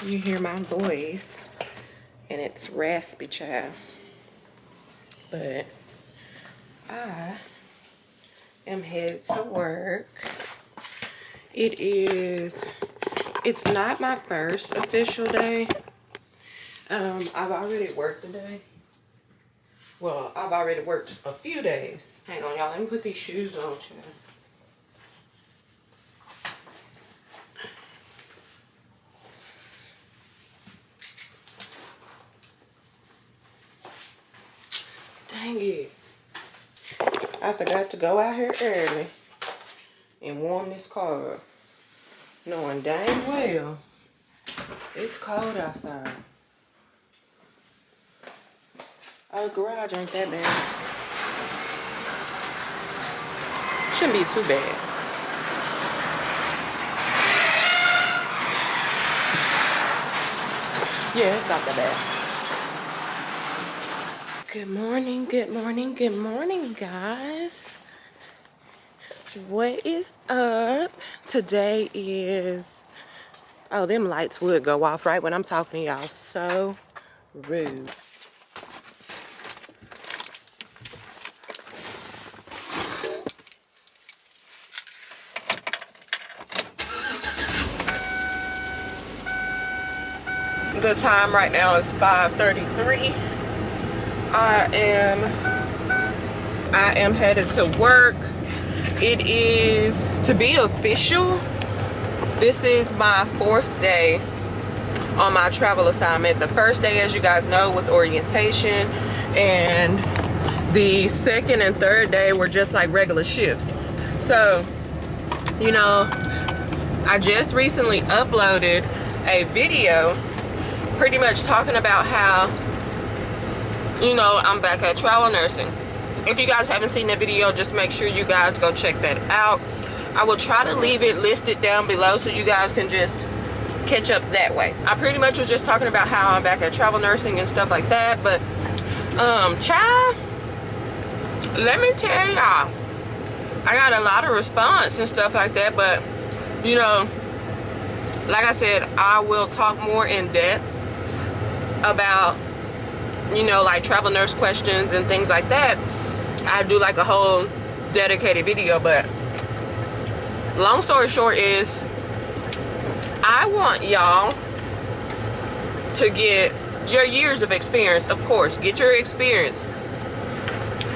If you hear my voice and it's raspy, child, but I am headed to work. It's not my first official day. I've already worked today. Well, I've already worked a few days. Hang on, y'all, let me put these shoes on, child. Dang it. I forgot to go out here early and warm this car up, knowing dang well it's cold outside. Oh, the garage ain't that bad. Shouldn't be too bad. Yeah, it's not that bad. Good morning, good morning, good morning, guys. What is up? Today is, oh, them lights would go off right when I'm talking to y'all. So rude. The time right now is 5:33. I am headed to work. It is, to be official, this is my 4th day on my travel assignment. The first day, as you guys know, was orientation, and the 2nd and 3rd day were just like regular shifts. So, you know, I just recently uploaded a video pretty much talking about how, you know, I'm back at travel nursing. If you guys haven't seen the video, just make sure you guys go check that out. I will try to leave it listed down below so you guys can just catch up that way. I pretty much was just talking about how I'm back at travel nursing and stuff like that. But child, let me tell y'all, I got a lot of response and stuff like that. But you know, like I said, I will talk more in depth about, you know, like travel nurse questions and things like that. I do like a whole dedicated video. But long story short is, I want y'all to get your years of experience. Of course, get your experience.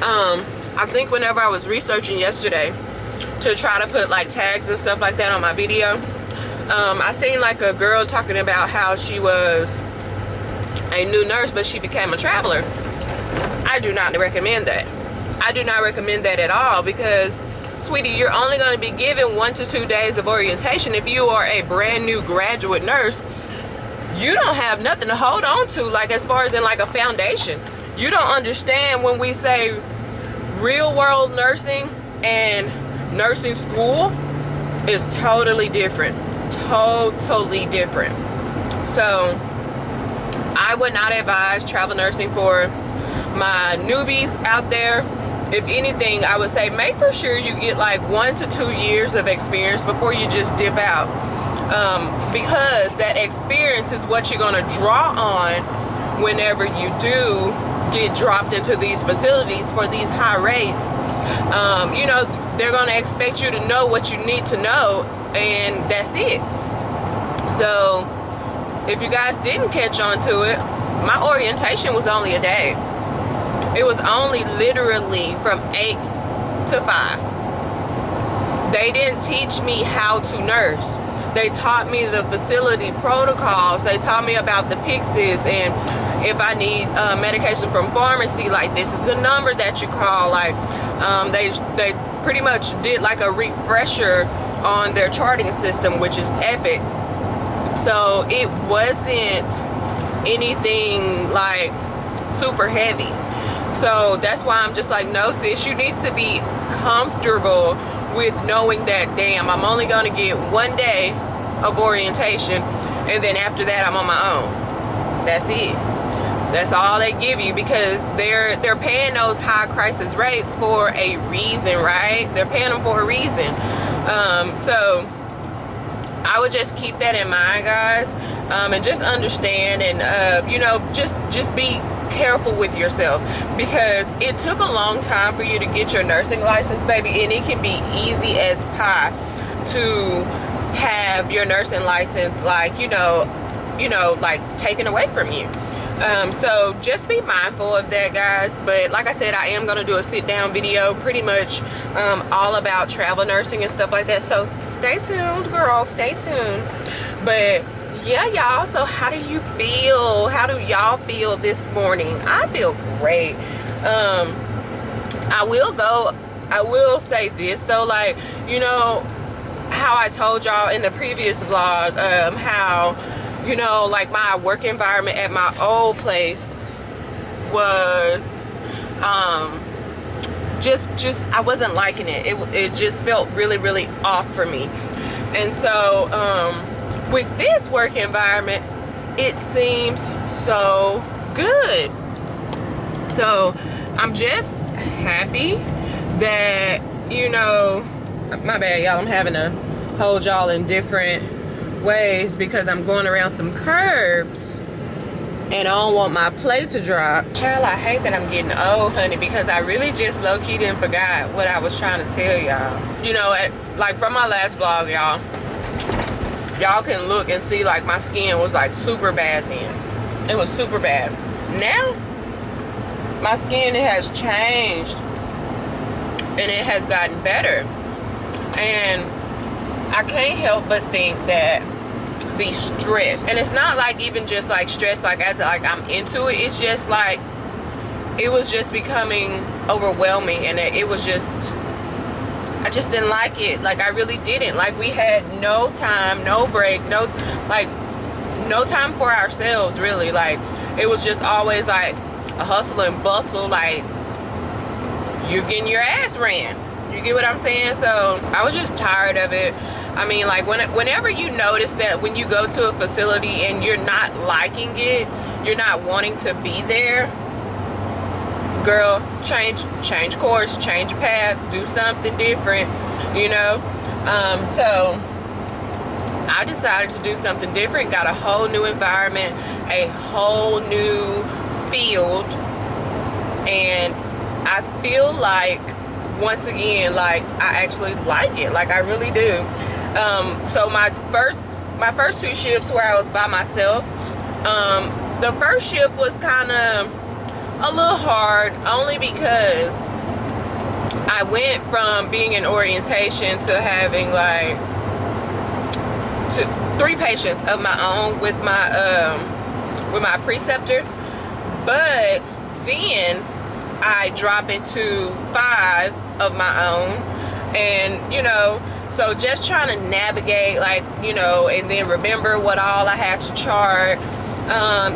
I think whenever I was researching yesterday to try to put like tags and stuff like that on my video, I seen like a girl talking about how she was a new nurse but she became a traveler. I do not recommend that. I do not recommend that at all, because sweetie, you're only going to be given 1 to 2 days of orientation. If you are a brand new graduate nurse, you don't have nothing to hold on to, like as far as in like a foundation. You don't understand when we say real world nursing and nursing school is totally different. Totally different. So I would not advise travel nursing for my newbies out there. if anything, I would say make for sure you get like 1 to 2 years of experience before you just dip out, because that experience is what you're going to draw on whenever you do get dropped into these facilities for these high rates. You know, they're going to expect you to know what you need to know, and that's it. So if you guys didn't catch on to it, my orientation was only a day. It was only literally from 8 to 5. They didn't teach me how to nurse. They taught me the facility protocols. They taught me about the PICSs, and if I need medication from pharmacy, like this is the number that you call. Like they pretty much did like a refresher on their charting system, which is epic. So it wasn't anything like super heavy. So that's why I'm just like, no sis, you need to be comfortable with knowing that, damn, I'm only going to get 1 day of orientation, and then after that I'm on my own. That's it. That's all they give you, because they're paying those high crisis rates for a reason, right? They're paying them for a reason. So I would just keep that in mind, guys, and just understand, and you know, just be careful with yourself, because it took a long time for you to get your nursing license, baby, and it can be easy as pie to have your nursing license, like, you know, like taken away from you. So just be mindful of that, guys. But like I said, I am going to do a sit down video pretty much all about travel nursing and stuff like that. So stay tuned, girl, stay tuned. But yeah, y'all, so how do you feel? How do y'all feel this morning? I feel great. I will say this though, like, you know how I told y'all in the previous vlog, how, you know, like my work environment at my old place was just I wasn't liking it. It just felt really, really off for me. And so with this work environment, it seems so good. So I'm just happy that, you know, my bad, y'all, I'm having to hold y'all in different ways because I'm going around some curbs and I don't want my plate to drop. Child, I hate that I'm getting old, honey, because I really just low-key didn't forgot what I was trying to tell y'all. You know, like from my last vlog, y'all can look and see like my skin was like super bad then. It was super bad. Now my skin, it has changed and it has gotten better. And I can't help but think that the stress, and it's not like even just like stress like as like I'm into it, it's just like it was just becoming overwhelming, and it was just, I just didn't like it. Like I really didn't. Like we had no time, no break, no time for ourselves, really. Like it was just always like a hustle and bustle, like you're getting your ass ran. You get what I'm saying? So I was just tired of it. I mean, like whenever you notice that when you go to a facility and you're not liking it, you're not wanting to be there, girl, change course, change path, do something different, you know. So I decided to do something different, got a whole new environment, a whole new field, and I feel like, once again, like I actually like it. Like I really do. So my first 2 shifts where I was by myself, the first shift was kind of a little hard, only because I went from being in orientation to having like 3 patients of my own with my preceptor, but then I drop into 5 of my own, and you know, so just trying to navigate, like, you know, and then remember what all I had to chart,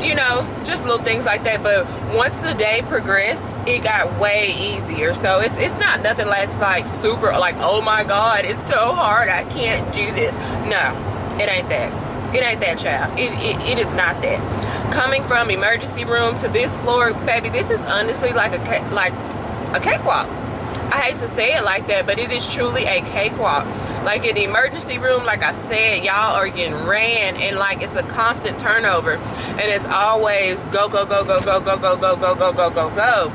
you know, just little things like that. But once the day progressed, it got way easier. So it's not nothing that's like super like, oh my god, it's so hard, I can't do this. No, it ain't that. It ain't that, child. It is not that. Coming from emergency room to this floor, baby, this is honestly like a cakewalk. I hate to say it like that, but it is truly a cakewalk. Like in the emergency room, like I said, y'all are getting ran, and like it's a constant turnover, and it's always go, go, go, go, go, go, go, go, go, go, go, go, go.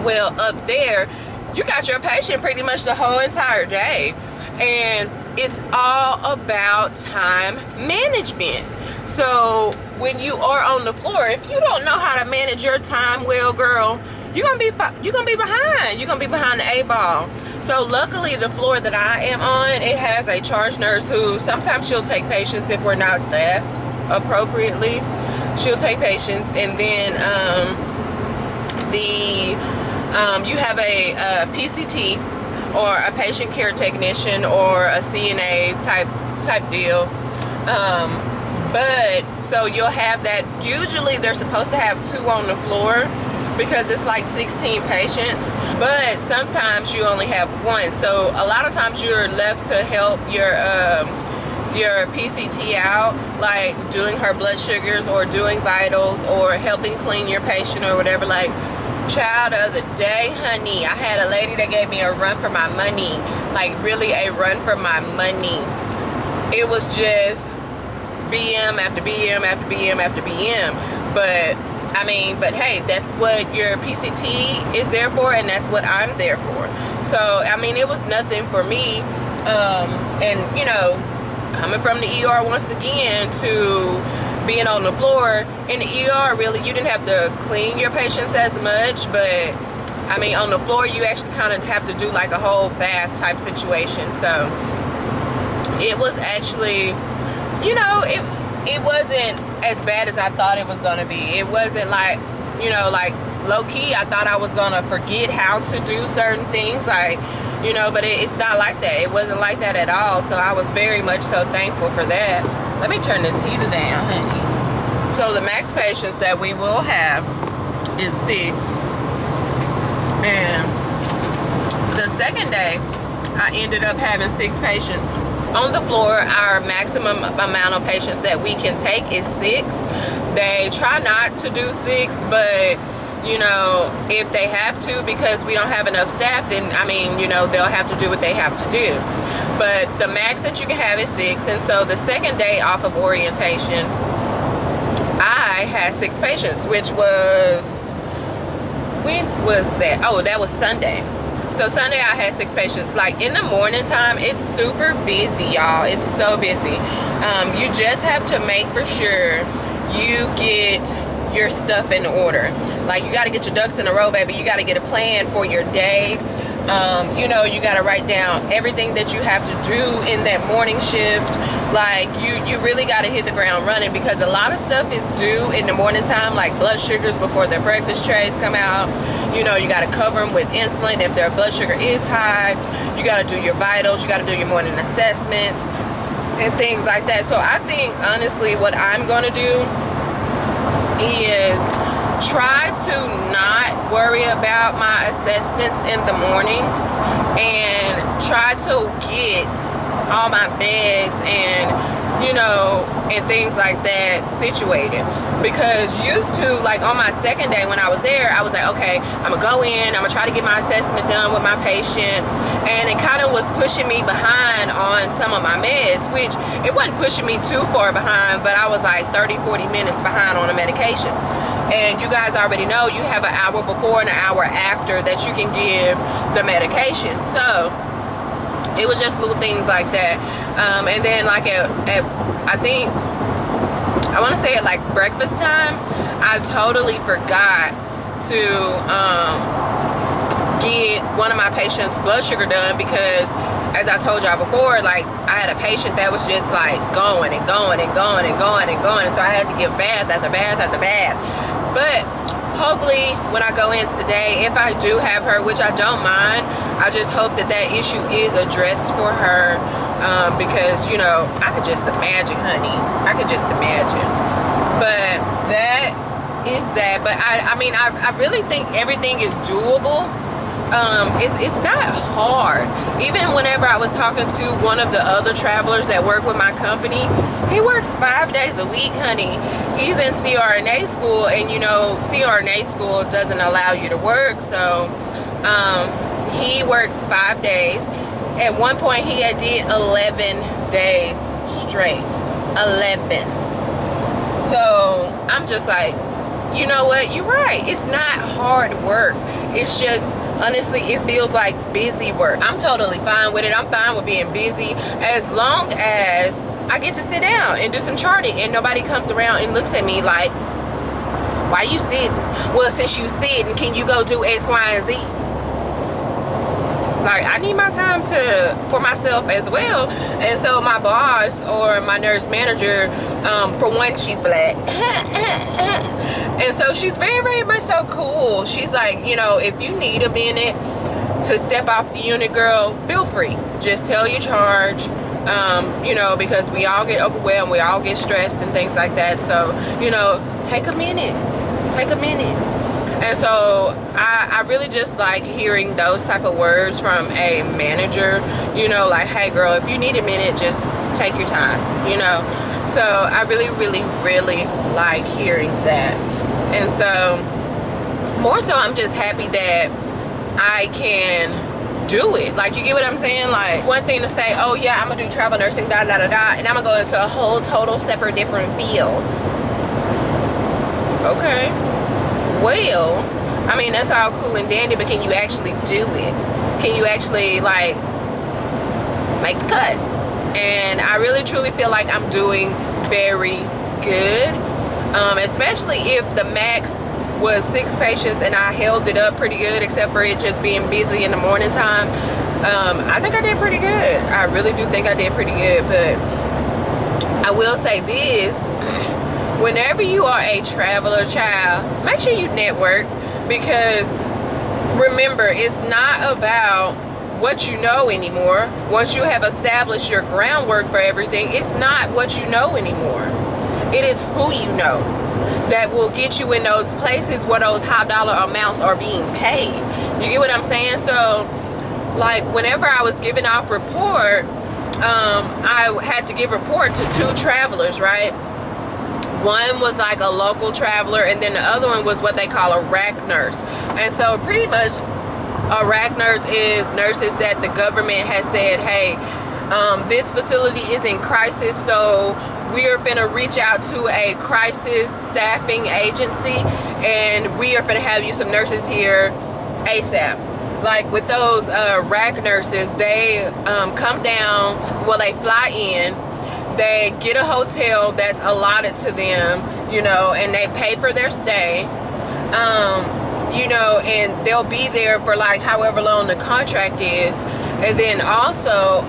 Well, up there, you got your patient pretty much the whole entire day, and it's all about time management. So when you are on the floor, if you don't know how to manage your time well, girl, you're gonna be behind. You're gonna be behind the 8-ball. So luckily, the floor that I am on, it has a charge nurse who sometimes she'll take patients if we're not staffed appropriately. She'll take patients, and then you have a PCT or a patient care technician or a CNA type deal. But so you'll have that. Usually they're supposed to have 2 on the floor because it's like 16 patients, but sometimes you only have 1. So a lot of times you're left to help your PCT out, like doing her blood sugars or doing vitals or helping clean your patient or whatever. Like, child of the day, honey, I had a lady that gave me a run for my money, like really a run for my money. It was just BM after BM after BM after BM. But hey, that's what your PCT is there for, and that's what I'm there for. So I mean, it was nothing for me. And you know, coming from the ER once again to being on the floor in the ER, really you didn't have to clean your patients as much, but I mean on the floor you actually kind of have to do like a whole bath type situation. So it was actually, you know, it wasn't as bad as I thought it was gonna be. It wasn't like, you know, like low-key I thought I was gonna forget how to do certain things, like, you know, but it's not like that. It wasn't like that at all. So I was very much so thankful for that. Let me turn this heater down, honey. So the max patients that we will have is 6. And the second day, I ended up having 6 patients. On the floor, our maximum amount of patients that we can take is 6. They try not to do 6, but you know, if they have to, because we don't have enough staff, then I mean, you know, they'll have to do what they have to do. But the max that you can have is 6. And so the second day off of orientation, I had 6 patients, which was, when was that? Oh, that was Sunday. So Sunday I had 6 patients. Like in the morning time, it's super busy, y'all. It's so busy. You just have to make for sure you get your stuff in order. Like, you got to get your ducks in a row, baby. You got to get a plan for your day. You know, you got to write down everything that you have to do in that morning shift. Like, you really got to hit the ground running, because a lot of stuff is due in the morning time, like blood sugars before their breakfast trays come out. You know, you got to cover them with insulin if their blood sugar is high. You got to do your vitals. You got to do your morning assessments and things like that. So I think, honestly, what I'm going to do is try to not worry about my assessments in the morning and try to get all my beds and, you know, and things like that situated. Because used to, like on my second day when I was there, I was like, okay, I'm gonna go in, I'm gonna try to get my assessment done with my patient, and it kind of was pushing me behind on some of my meds, which it wasn't pushing me too far behind, but I was like 30-40 minutes behind on a medication. And you guys already know you have an hour before and an hour after that you can give the medication. So it was just little things like that. And then like at I think, I want to say at like breakfast time, I totally forgot to get one of my patients' blood sugar done, because as I told y'all before, like I had a patient that was just like going and going and going and going and going, and so I had to give bath after bath after bath. But hopefully when I go in today, if I do have her, which I don't mind, I just hope that that issue is addressed for her, because, you know, I could just imagine, honey. I could just imagine. But that is that. But I mean, I really think everything is doable. It's not hard. Even whenever I was talking to one of the other travelers that work with my company, he works 5 days a week, honey. He's in CRNA school, and you know, CRNA school doesn't allow you to work, so He works 5 days. At one point he had did 11 days straight. 11. So I'm just like, you know what, you're right, it's not hard work, it's just honestly it feels like busy work. I'm totally fine with it. I'm fine with being busy as long as I get to sit down and do some charting and nobody comes around and looks at me like, why you sitting? Well, since you sitting, can you go do X, Y, and Z? Like, I need my time for myself as well. And so my boss or my nurse manager, for one, she's black. And so she's very, very much so cool. She's like, you know, if you need a minute to step off the unit, girl, feel free. Just tell your charge. You know, because we all get overwhelmed, we all get stressed and things like that. So, you know, take a minute. Take a minute. And so I really just like hearing those type of words from a manager, you know, like, hey girl, if you need a minute, just take your time, you know. So I really, really, really like hearing that. And so more so I'm just happy that I can do it. Like, you get what I'm saying? Like, one thing to say, oh yeah, I'm gonna do travel nursing, da da da da, and I'm gonna go into a whole total separate different field. Okay, well, I mean, that's all cool and dandy, but can you actually do it? Can you actually like make the cut? And I really truly feel like I'm doing very good, especially if the max was 6 patients and I held it up pretty good, except for it just being busy in the morning time. I think I did pretty good. I really do think I did pretty good. But I will say this, whenever you are a traveler, child, make sure you network, because remember, it's not about what you know anymore. Once you have established your groundwork for everything, it's not what you know anymore. It is who you know that will get you in those places where those high dollar amounts are being paid. You get what I'm saying? So like, whenever I was giving off report, I had to give report to 2 travelers, right? One was like a local traveler, and then the other one was what they call a rack nurse. And so pretty much a rack nurse is nurses that the government has said, hey, this facility is in crisis, so we are going to reach out to a crisis staffing agency, and we are going to have you some nurses here ASAP. Like with those rack nurses, they come down, well, they fly in, they get a hotel that's allotted to them, you know, and they pay for their stay, you know, and they'll be there for like however long the contract is. And then also,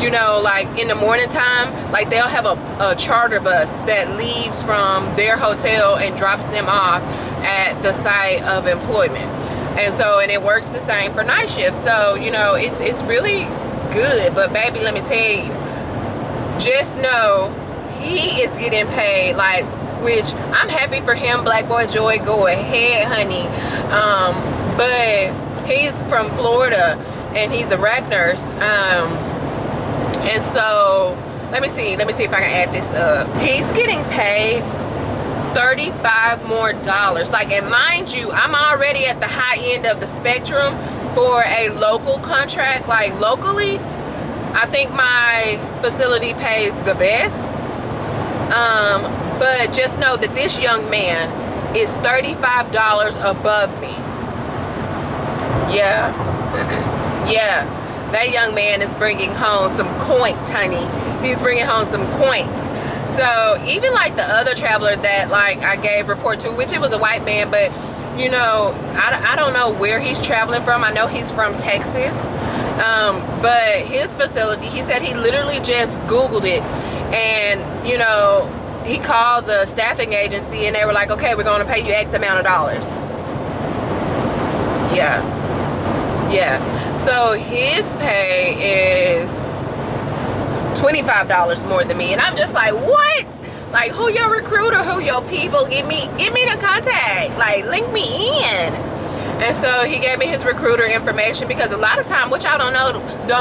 you know, like in the morning time, like they'll have a charter bus that leaves from their hotel and drops them off at the site of employment. And so, and it works the same for night shift. So, you know, it's really good. But baby, let me tell you, just know he is getting paid, like, which I'm happy for him. Black boy joy, go ahead, honey. But he's from Florida and he's a rack nurse. And so let me see if I can add this up. He's getting paid $35 more. Like, and mind you, I'm already at the high end of the spectrum for a local contract. Like, locally, I think my facility pays the best. But just know that this young man is $35 above me. Yeah. Yeah. That young man is bringing home some coin, honey. He's bringing home some coin. So even like the other traveler that like I gave report to, which it was a white man, but you know, I don't know where he's traveling from. I know he's from Texas. But his facility, he said he literally just Googled it, and you know, he called the staffing agency and they were like, okay, we're going to pay you X amount of dollars. Yeah. Yeah. So his pay is $25 more than me. And I'm just like, what? Like, who your recruiter? Who your people? Give me the contact. Like, link me in. And so he gave me his recruiter information, because a lot of time, which I don't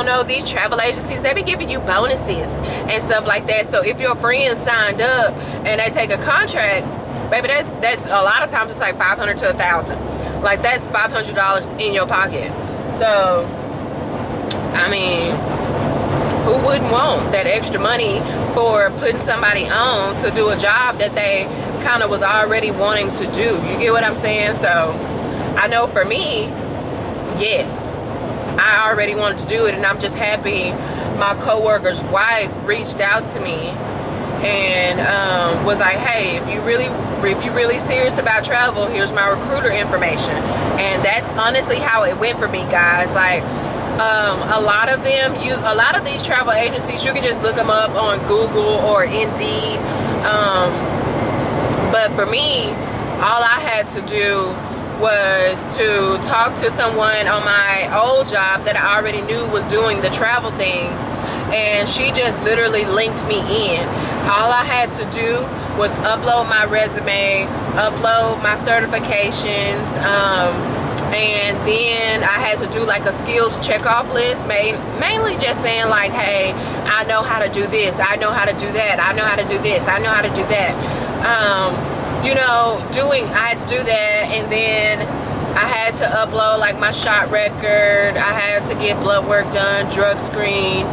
know, these travel agencies, they be giving you bonuses and stuff like that. So if your friend signed up and they take a contract, baby, that's a lot of times it's like $500 to $1,000. Like, that's $500 in your pocket. So, I mean, who wouldn't want that extra money for putting somebody on to do a job that they kind of was already wanting to do? You get what I'm saying? So I know for me, yes, I already wanted to do it, and I'm just happy my coworker's wife reached out to me and was like, hey, if you really serious about travel, here's my recruiter information. And that's honestly how it went for me, guys. Like, a lot of these travel agencies, you can just look them up on Google or Indeed. But for me, all I had to do was to talk to someone on my old job that I already knew was doing the travel thing, and she just literally linked me in. All I had to do was upload my resume, upload my certifications, and then I had to do like a skills checkoff list, mainly just saying like, hey, I know how to do this, I know how to do that, I know how to do this, I know how to do that. You know, I had to do that, and then I had to upload like my shot record, I had to get blood work done, drug screen,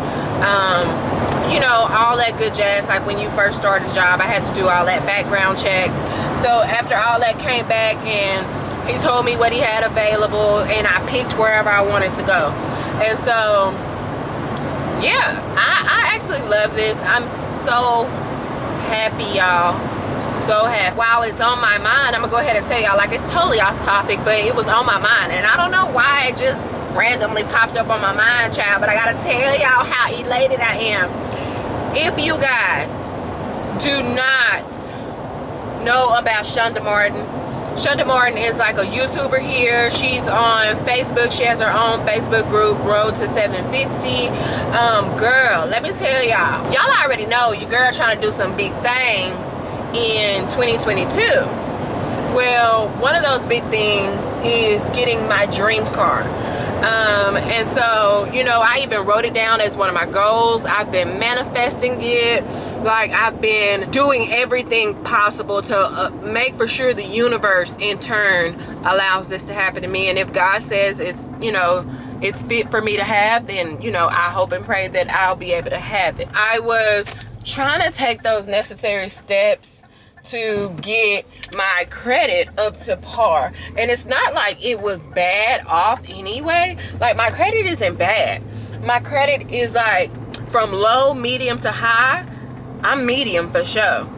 you know, all that good jazz. Like when you first start a job, I had to do all that background check. So after all that came back, and he told me what he had available, and I picked wherever I wanted to go. And so, yeah, I actually love this. I'm so happy, y'all. So happy. While it's on my mind, I'm gonna go ahead and tell y'all, like, it's totally off topic, but it was on my mind, and I don't know why it just randomly popped up on my mind, child, but I gotta tell y'all how elated I am. If you guys do not know about Shonda Martin is like a YouTuber here. She's on Facebook. She has her own Facebook group, Road to 750. Girl, let me tell y'all already know your girl trying to do some big things in 2022. Well, one of those big things is getting my dream car. And so, you know, I even wrote it down as one of my goals. I've been manifesting it. Like, I've been doing everything possible to make for sure the universe in turn allows this to happen to me. And if God says it's, you know, it's fit for me to have, then, you know, I hope and pray that I'll be able to have it. I was trying to take those necessary steps to get my credit up to par, and it's not like it was bad off anyway. Like, my credit isn't bad. My credit is like from low, medium to high. I'm medium for sure.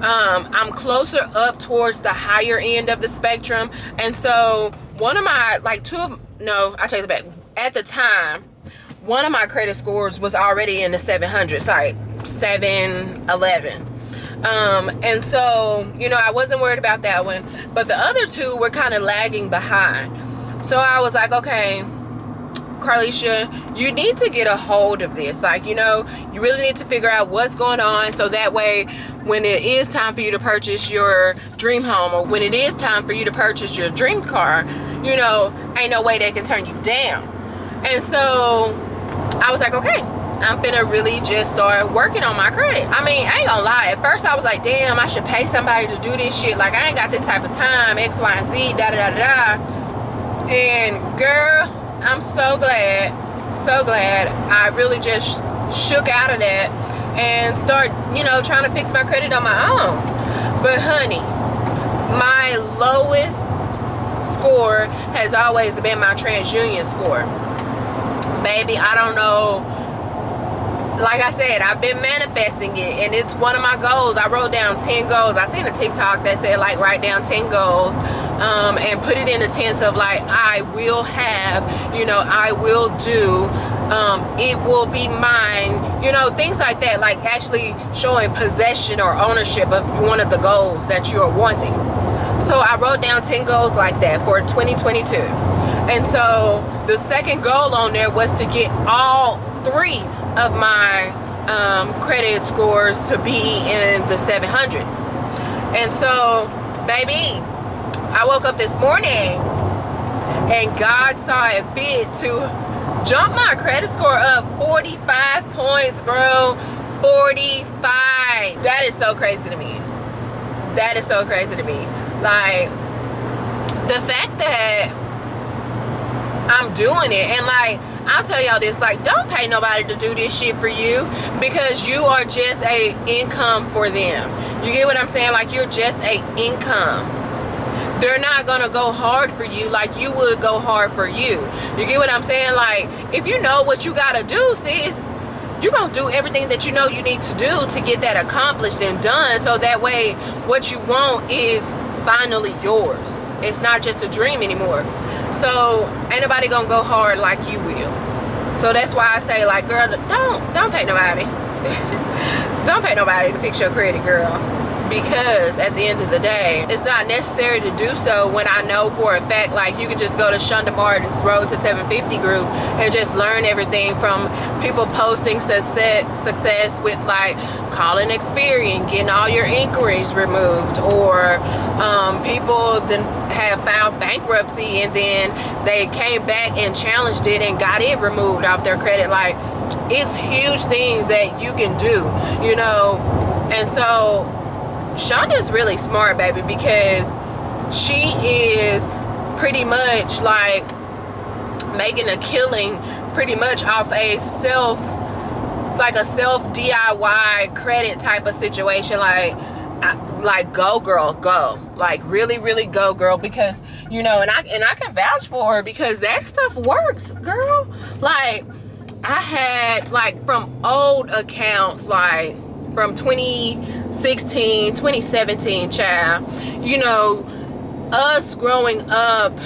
I'm closer up towards the higher end of the spectrum. And so one of my, like, I take it back. At the time, one of my credit scores was already in the 700s, like 711. And so, you know, I wasn't worried about that one, but the other two were kind of lagging behind. So I was like, okay, Carlisha, you need to get a hold of this. Like, you know, you really need to figure out what's going on, so that way when it is time for you to purchase your dream home, or when it is time for you to purchase your dream car, you know, ain't no way they can turn you down. And so I was like, okay, I'm finna really just start working on my credit. I mean, I ain't gonna lie. At first I was like, damn, I should pay somebody to do this shit. Like, I ain't got this type of time, X, Y, and Z, da, da, da, da. And girl, I'm so glad I really just shook out of that and start, you know, trying to fix my credit on my own. But honey, my lowest score has always been my TransUnion score. Baby, I don't know. Like I said, I've been manifesting it, and it's one of my goals. I wrote down 10 goals. I seen a TikTok that said, like, write down 10 goals, and put it in the tense of, like, I will have, you know, I will do, it will be mine, you know, things like that. Like, actually showing possession or ownership of one of the goals that you're wanting. So I wrote down 10 goals like that for 2022. And so the second goal on there was to get all 3 of my credit scores to be in the 700s. And so, baby, I woke up this morning and God saw it fit to jump my credit score up 45 points, bro. 45. That is so crazy to me. That is so crazy to me. Like, the fact that I'm doing it, and like, I'll tell y'all this, like, don't pay nobody to do this shit for you, because you are just a income for them. You get what I'm saying? Like, you're just a income. They're not gonna go hard for you like you would go hard for you. You get what I'm saying? Like, if you know what you gotta do, sis, you're gonna do everything that you know you need to do to get that accomplished and done, so that way what you want is finally yours. It's not just a dream anymore. So ain't nobody gonna go hard like you will. So that's why I say, like, girl, don't pay nobody. Don't pay nobody to fix your credit, girl. Because at the end of the day, it's not necessary to do so when I know for a fact, like, you can just go to Shonda Martin's Road to 750 group and just learn everything from people posting success with, like, calling Experian, getting all your inquiries removed, or people then have filed bankruptcy and then they came back and challenged it and got it removed off their credit. Like, it's huge things that you can do, you know. And so Shonda's really smart, baby, because she is pretty much like making a killing pretty much off a self DIY credit type of situation. Like go girl, go. Like, really, really go, girl, because, you know, and I can vouch for her, because that stuff works, girl. Like, I had, like, from old accounts, like from 2016, 2017, child, you know, us growing up,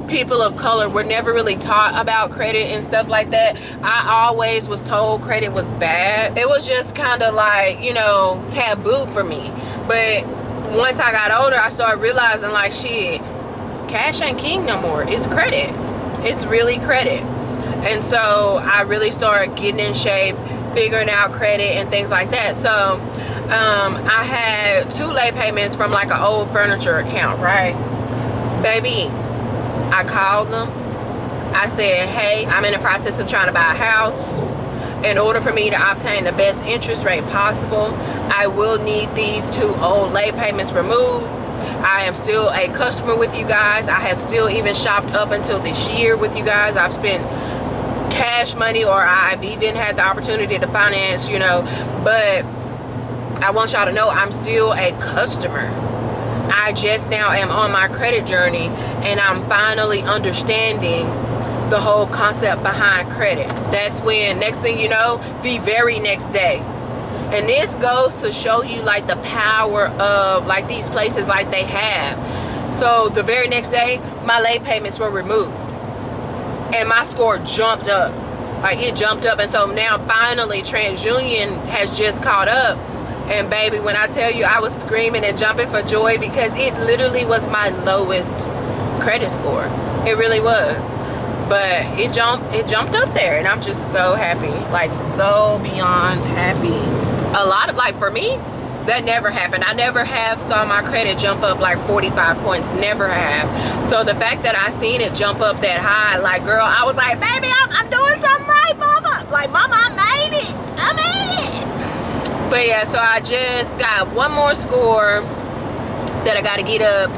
people of color were never really taught about credit and stuff like that. I always was told credit was bad. It was just kind of like, you know, taboo for me. But once I got older, I started realizing, like, shit, cash ain't king no more. It's credit. It's really credit. And so I really started getting in shape, figuring out credit and things like that. So I had 2 late payments from, like, an old furniture account, right? Baby, I called them. I said, hey, I'm in the process of trying to buy a house. In order for me to obtain the best interest rate possible, I will need these 2 old late payments removed. I am still a customer with you guys. I have still even shopped up until this year with you guys. I've spent cash money, or I've even had the opportunity to finance, you know, but I want y'all to know I'm still a customer. I just now am on my credit journey, and I'm finally understanding the whole concept behind credit. That's when, next thing you know, the very next day, and this goes to show you, like, the power of, like, these places, like, they have. So the very next day, my late payments were removed, and my score jumped up. Like, it jumped up. And so now finally TransUnion has just caught up, and baby, when I tell you, I was screaming and jumping for joy, because it literally was my lowest credit score. It really was. But it jumped up there, and I'm just so happy, like, so beyond happy. A lot of, like, for me, that never happened. I never have saw my credit jump up like 45 points. Never have. So the fact that I seen it jump up that high, like, girl, I was like, baby, I'm doing something right, mama. Like, mama, I made it. I made it. But yeah, so I just got 1 more score that I got to get up.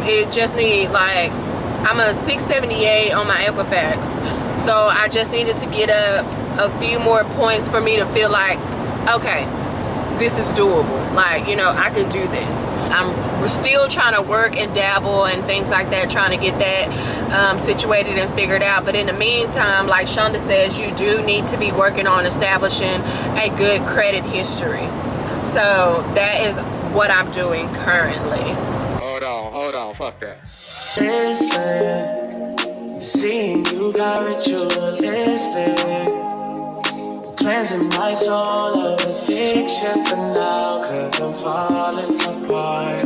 It just need, like, I'm a 678 on my Equifax. So I just needed to get up a few more points for me to feel like, okay, this is doable. Like, you know, I can do this. I'm still trying to work and dabble and things like that, trying to get that situated and figured out. But in the meantime, like Shonda says, you do need to be working on establishing a good credit history. So that is what I'm doing currently. Hold on, fuck that. Listen, seeing you got ritualistic, cleansing my soul of addiction for now, 'cause I'm falling apart.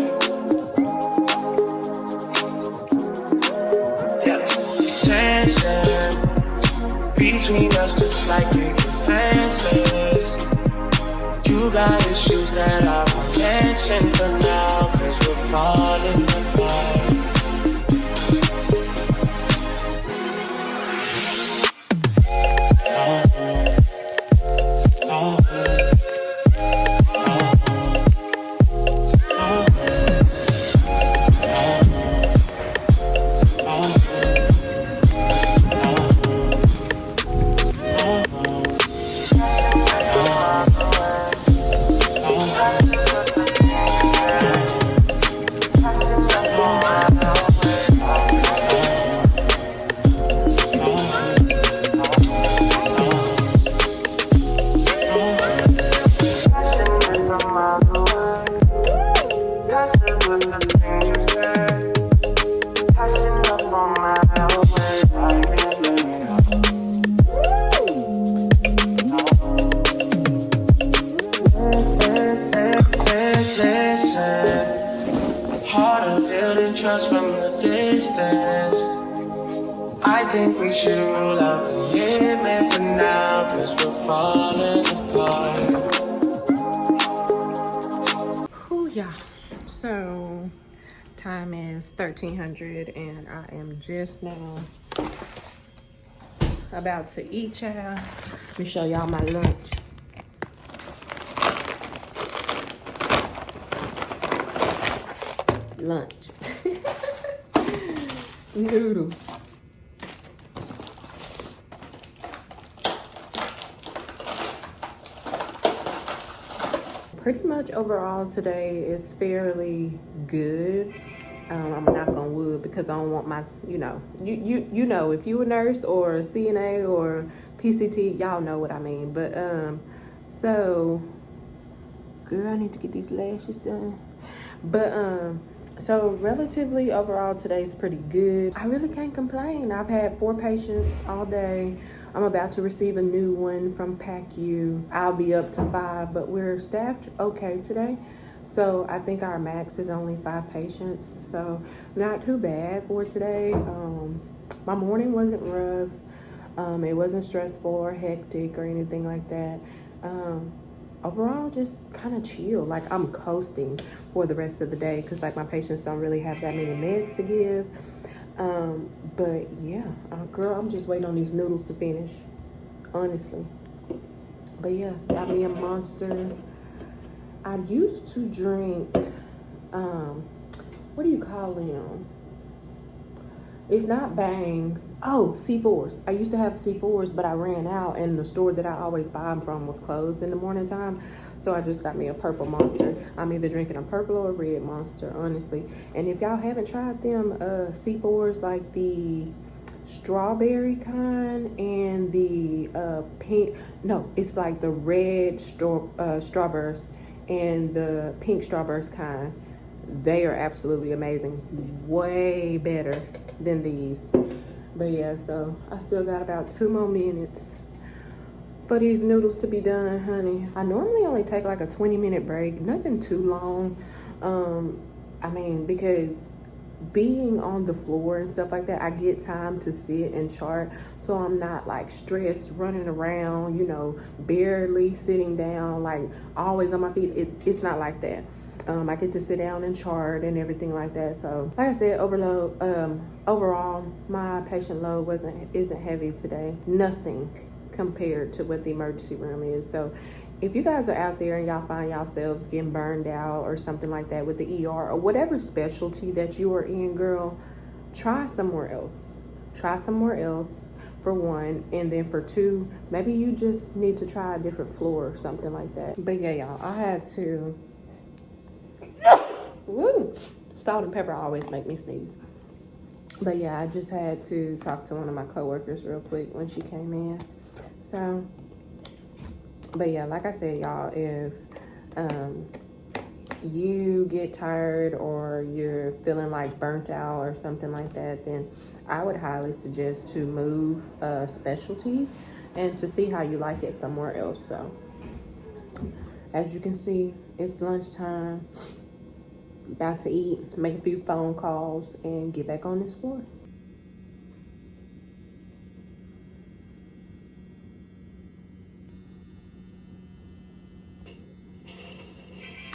Yeah, tension between us just like big fences. You got issues that I won't mention for now, 'cause we're falling apart. trust from the distance. I think we should rule out commitment for now, cause we're falling apart. Whew, yeah. So time is 1300 and I am just now about to eat, child. Let me show y'all my lunch. Lunch. Noodles. Pretty much overall today is fairly good. I'm knock on wood because I don't want my, you know, if you a nurse or a CNA or PCT, y'all know what I mean. But so girl, I need to get these lashes done. But so relatively overall today's pretty good. I really can't complain. I've had 4 patients all day. I'm about to receive a new one from PACU. I'll be up to 5, but we're staffed okay today. So I think our max is only 5 patients. So not too bad for today. My morning wasn't rough. It wasn't stressful or hectic or anything like that. Overall, just kind of chill. Like I'm coasting for the rest of the day because like my patients don't really have that many meds to give. But yeah, girl, I'm just waiting on these noodles to finish, honestly. But yeah, got me a Monster. I used to drink, what do you call them? It's not Bangs. Oh, C4s. I used to have C4s, but I ran out and the store that I always buy them from was closed in the morning time. So I just got me a purple Monster. I'm either drinking a purple or a red Monster, honestly. And if y'all haven't tried them C4s, like the strawberry kind and the pink, no, it's like the red strawberries and the pink strawberries kind. They are absolutely amazing. Way better than these. But yeah, so I still got about 2 more minutes for these noodles to be done, honey. I normally only take like a 20-minute break, nothing too long. I mean, because being on the floor and stuff like that, I get time to sit and chart, so I'm not like stressed running around, you know, barely sitting down, like always on my feet. It's not like that. I get to sit down and chart and everything like that. So like I said, overall my patient load isn't heavy today. Nothing compared to what the emergency room is. So if you guys are out there and y'all find yourselves getting burned out or something like that with the ER or whatever specialty that you are in, girl, try somewhere else. Try somewhere else, for 1, and then for 2, maybe you just need to try a different floor or something like that. But yeah, y'all, I had to woo, salt and pepper always make me sneeze. But yeah, I just had to talk to one of my coworkers real quick when she came in. So, but yeah, like I said, y'all, if you get tired or you're feeling like burnt out or something like that, then I would highly suggest to move specialties and to see how you like it somewhere else. So as you can see, it's lunchtime. About to eat, make a few phone calls, and get back on this floor.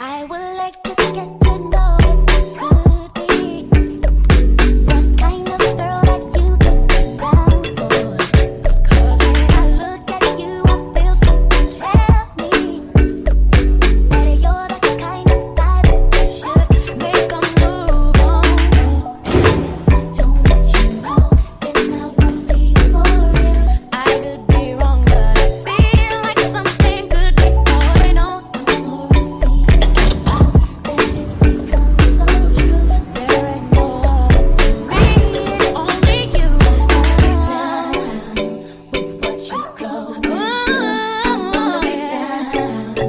I would like to get to know if it could be the kind of girl that you could be down for. 'Cause when I look at you, I feel something tell me that you're the kind of guy that should make a move on. And if I don't let you know, then I won't be for real. I could be wrong, but I feel like something could be going on. The more I see, then it becomes so true. There ain't no other for me, it's only you. I wanna be down with what you go.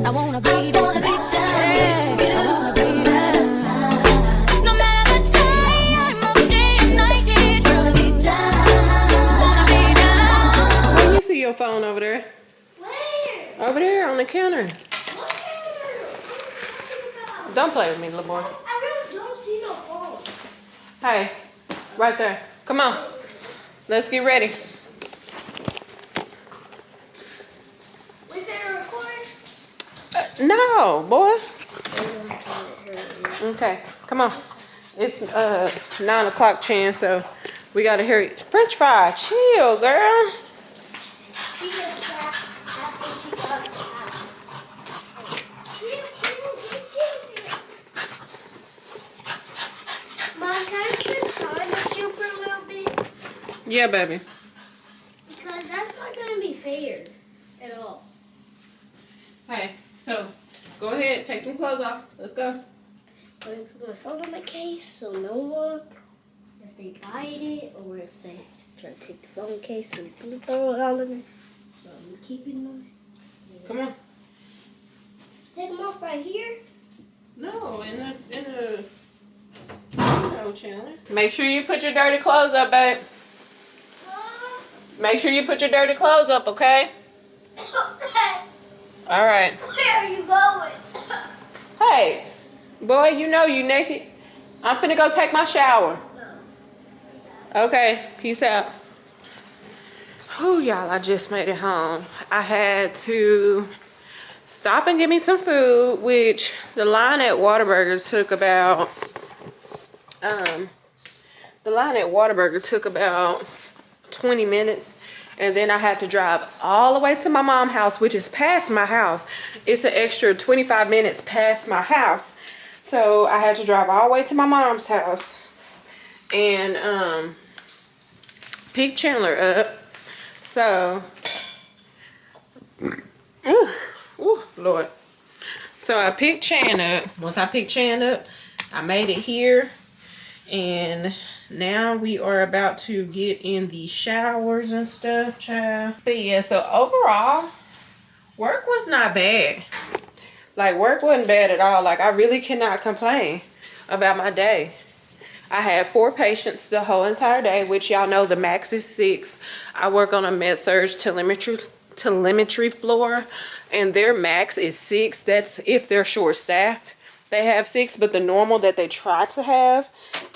I wanna be down. No matter the time of day and night, it's wanna be down. Let me see your phone over there. Where? Over there on the counter. What camera? Don't play with me, little boy. I really don't see no phone. Hey, right there. Come on. Let's get ready. Was there a record? No, boy. Okay, come on. It's 9 o'clock, Chan, so we gotta hurry. French fry, chill, girl. She just sat after she got the house. Mom, can I spend time with you for a little bit? Yeah, baby. Because that's not going to be fair at all. Hey, so go ahead, take them clothes off. Let's go. I'm going to put my phone on my case so no one, if they bite it or if they try to take the phone case and throw it all in it. So I'm keeping them. Come on. Take them off right here. No, in the Chandler. Make sure you put your dirty clothes up, babe. Make sure you put your dirty clothes up, okay? Okay. All right. Where are you going? Hey, boy, you know you naked. I'm finna go take my shower. Okay, peace out. Oh, y'all, I just made it home. I had to stop and get me some food, which the line at Whataburger took about, 20 minutes. And then I had to drive all the way to my mom's house, which is past my house. It's an extra 25 minutes past my house. So I had to drive all the way to my mom's house and pick Chandler up. So, ooh, Lord. So I picked Chan up. Once I picked Chan up, I made it here. And now we are about to get in the showers and stuff, child. But yeah, so overall, work was not bad. Like, work wasn't bad at all. Like, I really cannot complain about my day. I had 4 patients the whole entire day, which y'all know the max is 6. I work on a med-surg telemetry floor, and their max is 6. That's if they're short-staffed. They have 6, but the normal that they try to have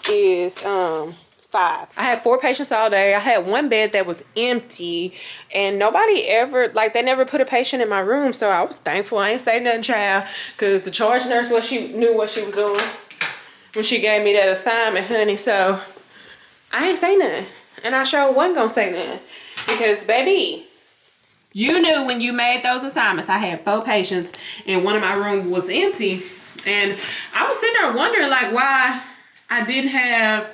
is 5. I had 4 patients all day. I had 1 bed that was empty, and nobody ever, like, they never put a patient in my room, so I was thankful. I ain't say nothing, child, because the charge nurse, she knew what she was doing when she gave me that assignment, honey. So I ain't say nothing, and I sure wasn't gonna say nothing, because baby, you knew when you made those assignments. I had 4 patients, and one of my rooms was empty. And I was sitting there wondering, like, why I didn't have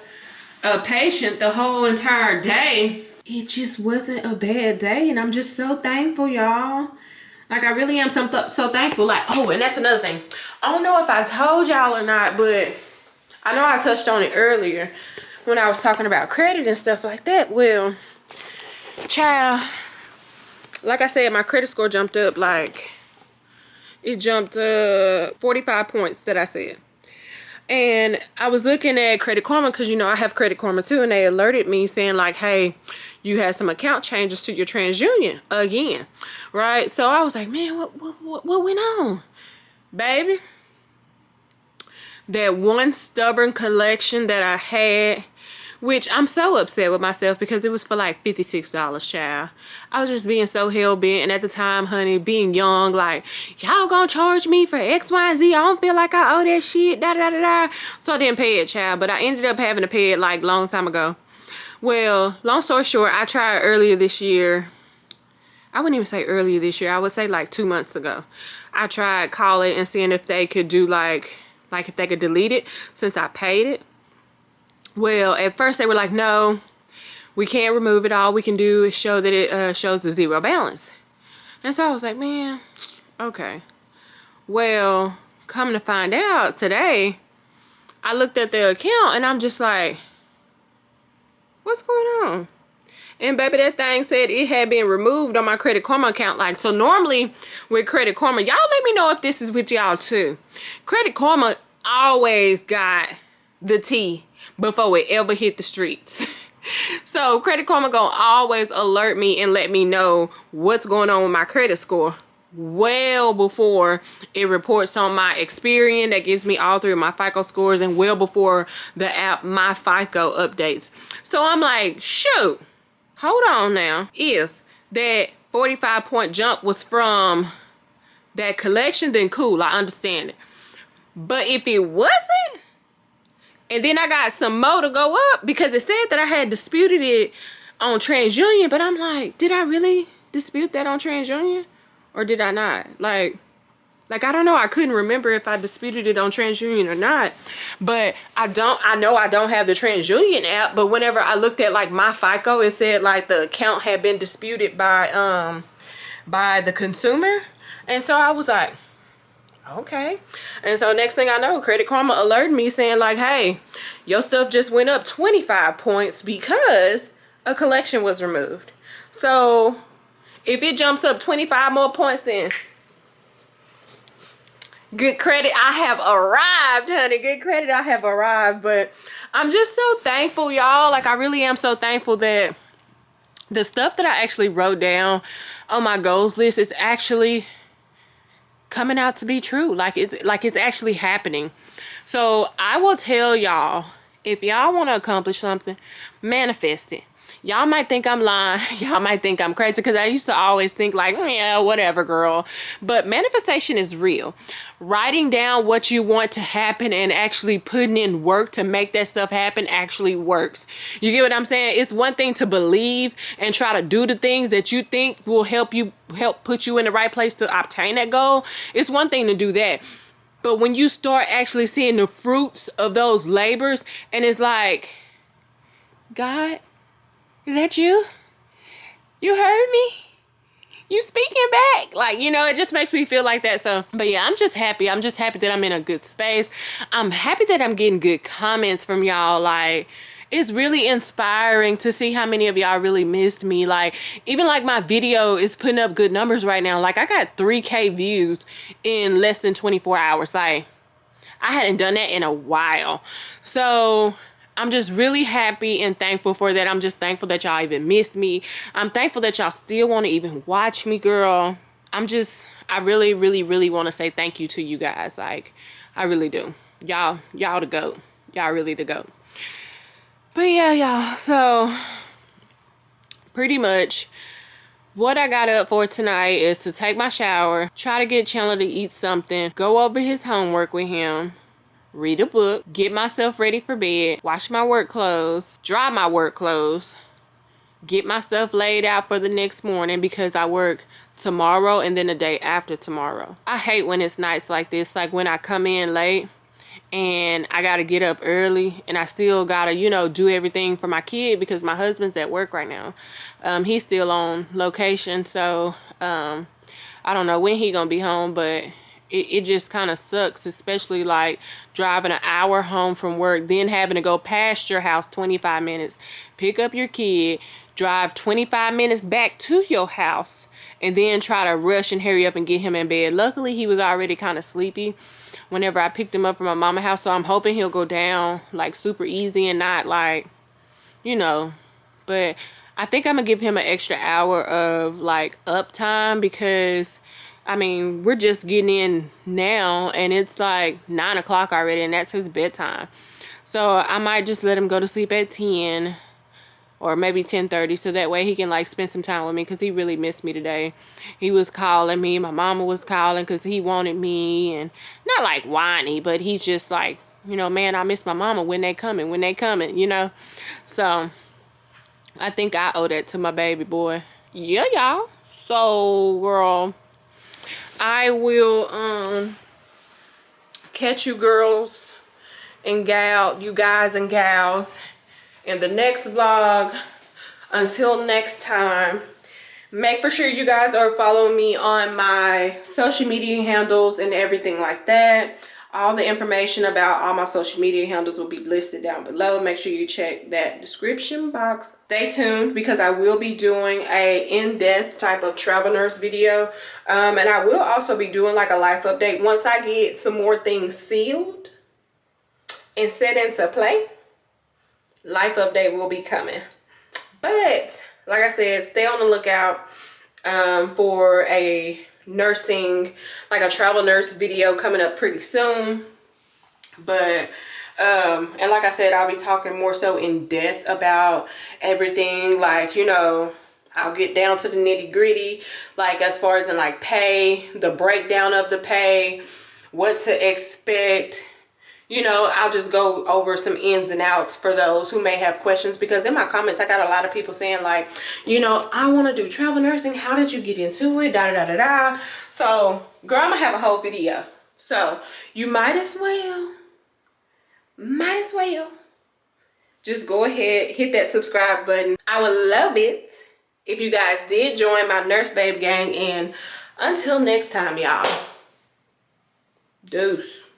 a patient the whole entire day. It just wasn't a bad day, and I'm just so thankful, y'all. Like, I really am so thankful. Like, oh, and that's another thing. I don't know if I told y'all or not, but I know I touched on it earlier when I was talking about credit and stuff like that. Well, child, like I said, my credit score jumped up, like, it jumped 45 points that I said. And I was looking at Credit Karma because, you know, I have Credit Karma too. And they alerted me saying like, hey, you had some account changes to your TransUnion again. Right? So I was like, man, what went on? Baby, that one stubborn collection that I had, which I'm so upset with myself because it was for like $56, child. I was just being so hell-bent. And at the time, honey, being young, like, y'all gonna charge me for X, Y, Z. I don't feel like I owe that shit, da-da-da-da. So I didn't pay it, child. But I ended up having to pay it like long time ago. Well, long story short, I tried earlier this year. I wouldn't even say earlier this year. I would say like 2 months ago. I tried calling and seeing if they could do like if they could delete it since I paid it. Well, at first they were like, no, we can't remove it. All we can do is show that it shows a 0 balance. And so I was like, man, okay. Well, come to find out today, I looked at the account and I'm just like, what's going on? And baby, that thing said it had been removed on my Credit Karma account. Like, so normally with Credit Karma, y'all let me know if this is with y'all too. Credit Karma always got the T before it ever hit the streets. So Credit Karma gonna always alert me and let me know what's going on with my credit score. well before it reports on my Experian that gives me all 3 of my FICO scores, and well before the app My FICO updates. So I'm like, shoot, hold on now. If that 45-point jump was from that collection, then cool, I understand it. But if it wasn't, and then I got some more to go up, because it said that I had disputed it on TransUnion, but I'm like, did I really dispute that on TransUnion? Or did I not? Like I don't know. I couldn't remember if I disputed it on TransUnion or not. But I know I don't have the TransUnion app, but whenever I looked at like my FICO, it said like the account had been disputed by the consumer. And so I was like, okay. And so next thing I know, Credit Karma alerted me saying like, hey, your stuff just went up 25 points because a collection was removed. So if it jumps up 25 more points, then good credit, I have arrived, honey. Good credit, I have arrived. But I'm just so thankful, y'all. Like, I really am so thankful that the stuff that I actually wrote down on my goals list is actually coming out to be true. Like it's actually happening. So I will tell y'all, if y'all want to accomplish something, manifest it. Y'all might think I'm lying. Y'all might think I'm crazy, because I used to always think like, yeah, whatever, girl. But manifestation is real. Writing down what you want to happen and actually putting in work to make that stuff happen actually works. You get what I'm saying? It's one thing to believe and try to do the things that you think will help put you in the right place to obtain that goal. It's one thing to do that. But when you start actually seeing the fruits of those labors, and it's like, God, is that you? You heard me? You speaking back? Like, you know, it just makes me feel like that. So, but yeah, I'm just happy. I'm just happy that I'm in a good space. I'm happy that I'm getting good comments from y'all. Like, it's really inspiring to see how many of y'all really missed me. Like, even like my video is putting up good numbers right now. Like, I got 3K views in less than 24 hours. Like, I hadn't done that in a while. So I'm just really happy and thankful for that. I'm just thankful that y'all even missed me. I'm thankful that y'all still want to even watch me, girl. I really, really, really want to say thank you to you guys. Like, I really do. Y'all the GOAT. Y'all really the GOAT. But yeah, y'all. So, pretty much what I got up for tonight is to take my shower, try to get Chandler to eat something, go over his homework with him, read a book, get myself ready for bed, wash my work clothes, dry my work clothes, get my stuff laid out for the next morning because I work tomorrow and then the day after tomorrow. I hate when it's nights like this, like when I come in late and I gotta get up early and I still gotta, you know, do everything for my kid because my husband's at work right now. He's still on location, so I don't know when he gonna be home, but it just kind of sucks, especially like driving an hour home from work, then having to go past your house 25 minutes, pick up your kid, drive 25 minutes back to your house, and then try to rush and hurry up and get him in bed. Luckily, he was already kind of sleepy whenever I picked him up from my mama's house, so I'm hoping he'll go down like super easy and not like, you know, but I think I'm gonna give him an extra hour of like uptime because I mean, we're just getting in now and it's like 9 o'clock already and that's his bedtime. So I might just let him go to sleep at 10 or maybe 10:30 so that way he can like spend some time with me because he really missed me today. He was calling me, my mama was calling because he wanted me, and not like whiny, but he's just like, you know, man, I miss my mama, when they coming, you know. So I think I owe that to my baby boy. Yeah, y'all. So, girl, I will catch you girls and you guys and gals in the next vlog. Until next time, make for sure you guys are following me on my social media handles and everything like that. All the information about all my social media handles will be listed down below. Make sure you check that description box. Stay tuned because I will be doing a in-depth type of travel nurse video. And I will also be doing like a life update once I get some more things sealed and set into play. Life update will be coming. But like I said, stay on the lookout for a nursing, like a travel nurse video coming up pretty soon. But and like I said, I'll be talking more so in depth about everything, like, you know, I'll get down to the nitty gritty, like as far as in like pay, the breakdown of the pay, what to expect. You know, I'll just go over some ins and outs for those who may have questions, because in my comments I got a lot of people saying like, you know, I want to do travel nursing, how did you get into it, da da da da da. So girl, I'm gonna have a whole video, so you might as well just go ahead, hit that subscribe button. I would love it if you guys did join my Nurse Babe gang, and until next time, y'all, deuce.